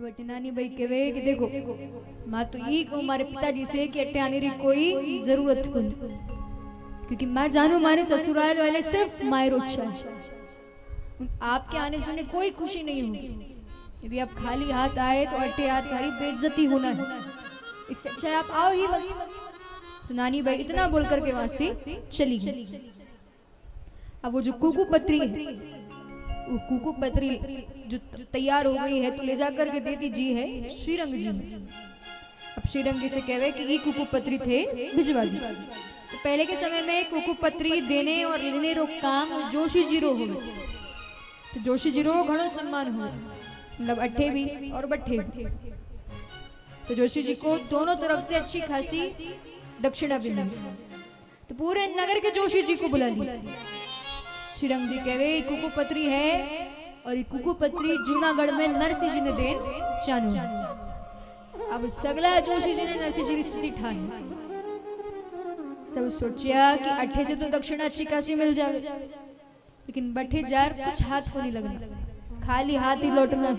But नानी भाई कहे कि देखो मां तो ई को हमारे पिताजी से कि अट्टे आने री कोई जरूरत कुन, क्योंकि मैं जानू मारे ससुराल वाले सिर्फ मायरो है, आपके आने से उन्हें कोई खुशी नहीं होगी। यदि आप खाली हाथ आए तो अट्टे हाथ हमारी बेइज्जती होना है, इससे अच्छा आप आओ ही मत। तो नानी भाई इतना बोल करके वहां से चली गई। अब वो जो कुकू पत्री है, वो कुकू पत्री जो तैयार हो गई है तो ले जाकर के दे दीजिए है श्रीरंग जी। अब श्रीरंग जी से कहे कि ये कुकू पत्री थे भिजवा दी। तो पहले के समय में कुकू पत्री देने और लेने रो काम जोशी जी रो हो, तो जोशी जी रो घणो सम्मान हुआ, मतलब अट्ठे भी और बट्ठे भी। तो जोशी जी को दोनों तरफ से अच्छी खासी दक्षिणा भी मिली। तो पूरे नगर के जोशी जी को बुला लिया। श्रीरंग जी कहे कुकू पत्री है और ये कुकू पत्री जूनागढ़ में नरसिंह जी ने देन चानू। अब सगला जोशी जी ने नरसिंह जी की स्तुति ठानी। सब सोचा कि अट्ठे से तो दक्षिणा अच्छी खासी मिल जाए, लेकिन बट्ठे जार कुछ हाथ को नहीं लगना, खाली हाथ ही लौटना।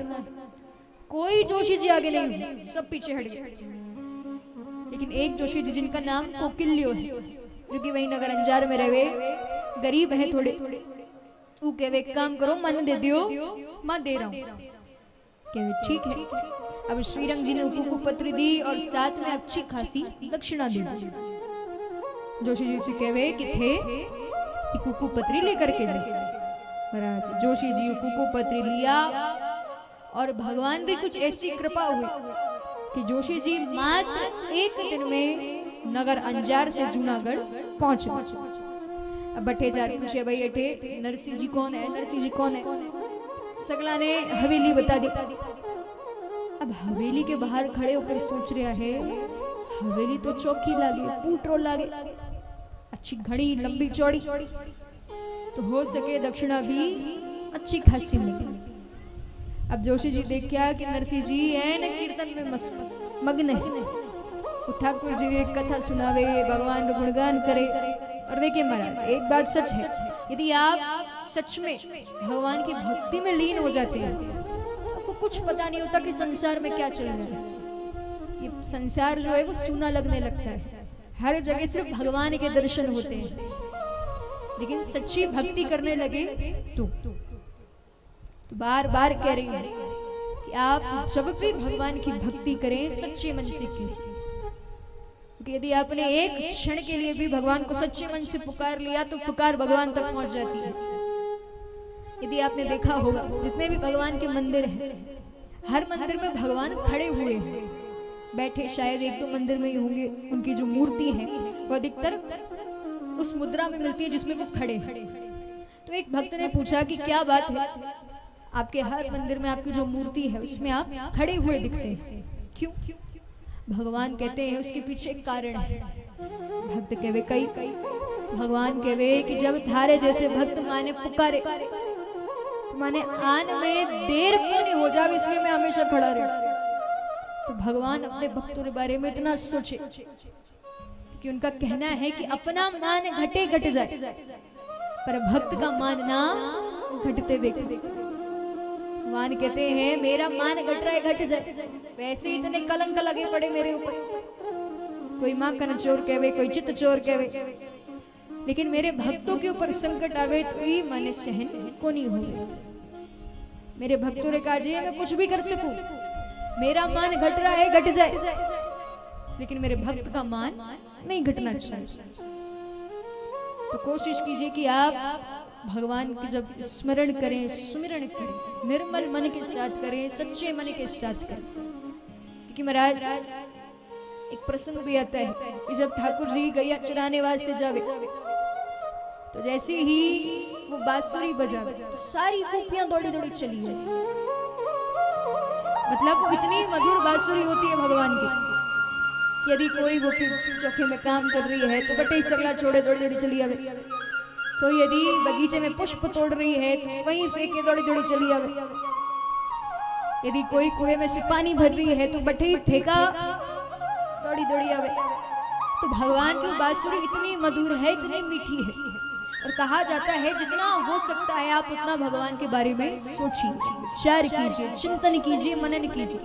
कोई जोशी जी आगे नहीं, सब पीछे हट गए। लेकिन एक जोशी जी जिनका नाम कोकिल्यो है, जो कि वही नगर अंजार में रहे, गरीब है थोड़े, वो कहे काम करो मन दे दियो, मैं दे रहा हूँ। कहे ठीक है। अब श्रीरंग जी ने कुकू पत्री दी और साथ में अच्छी खासी दक्षिणा दी। जोशी जी से कहे कि थे कुकू पत्री लेकर के दे। जोशी जी कुकू पत्री लिया और भगवान की कुछ ऐसी कृपा हुई कि जोशी जी मात्र एक दिन में नगर अंजार से जूनागढ़ पहुंच गए। अब बट्ठे जार पूछे भाई अठे नरसिंह जी कौन है, नरसिंह जी कौन है? सगला ने हवेली बता दी। अब हवेली के बाहर खड़े होकर सोच रहा है, हवेली तो चौकी लागे, पूटरो लागे, अच्छी घड़ी लंबी चौड़ी, तो हो सके दक्षिणा भी अच्छी खासी मिले। अब जोशी जी देखा कि नरसिंह जी है न कीर्तन में मस्त मग्न है, ठाकुर जी ने कथा सुनावे, भगवान का गुणगान करे। और देखिए महाराज एक बात सच है, यदि आप सच में भगवान की भक्ति में लीन हो जाते हैं तो आपको कुछ पता नहीं होता कि संसार में क्या चल रहा है। ये संसार जो है वो सूना लगने लगता है, हर जगह सिर्फ भगवान के दर्शन होते हैं। लेकिन सच्ची भक्ति करने लगे तो बार बार कह रही है कि आप जब भी भगवान की भक्ति करें सच्चे मन से कीजिए, क्योंकि यदि आपने एक क्षण के लिए भी भगवान को सच्चे मन से पुकार लिया तो पुकार भगवान तक पहुंच जाती है। यदि आपने देखा होगा जितने भी भगवान के मंदिर हैं, हर मंदिर में भगवान खड़े हुए हैं, बैठे शायद एक दो मंदिर में ही होंगे। उनकी जो मूर्ति है वो अधिकतर उस मुद्रा में मिलती है जिसमें वो खड़े हैं। तो एक भक्त ने पूछा कि क्या बात है, आपके हर मंदिर में आपकी जो मूर्ति है उसमें आप खड़े हुए दिखते हैं, क्यों? भगवान कहते हैं उसके पीछे एक कारण है। भक्त कहे कई भगवान कहे कि जब थारे जैसे भक्त माने पुकारे माने आन में देर क्यों नहीं हो जाए, इसलिए मैं हमेशा खड़ा रहूं। तो भगवान अपने भक्तों के बारे में इतना सोचे कि उनका कहना है कि अपना मान घटे घट जाए पर भक्त का मान ना घटते देखे। भगवान कहते हैं मेरा मान घट रहा है घट जाए, वैसे इतने कलंक लगे पड़े मेरे ऊपर, कोई माखन चोर कहवे, कोई चित्त चोर कहवे, लेकिन मेरे भक्तों के ऊपर संकट आवे तो ये माने सहन को नहीं हो। मेरे भक्तों ने कहा जी मैं कुछ भी कर सकूं, मेरा मान घट रहा है घट जाए, लेकिन मेरे भक्त का मान नहीं घटना चाहिए। तो कोशिश कीजिए कि आप भगवान की जब स्मरण करें, सुमिरण करें, निर्मल मन के साथ करें, सच्चे मन के साथ करें। क्योंकि महाराज एक प्रसंग भी आता है कि जब ठाकुर जी गैया चराने वास्ते जावे तो जैसे ही वो बांसुरी बजावे तो सारी गोपियां दौड़ी दौड़ी चली जाए। मतलब इतनी मधुर बांसुरी होती है भगवान की, यदि कोई गोपी चौके में काम कर रही है तो बटे सगला छोड़े दौड़ी दौड़ी चली आवे, तो यदि बगीचे में पुष्प तोड़ रही है तो वहीं फेंके दौड़ी दौड़ी चली आवे, यदि कोई कुएं में से पानी भर रही है तो बटे फेंका दौड़ी दौड़ी आवे। तो भगवान की बांसुरी इतनी मधुर है, इतनी मीठी है, और कहा जाता है जितना हो सकता है आप उतना भगवान के बारे में सोचिए, विचार कीजिए, चिंतन कीजिए, मनन कीजिए,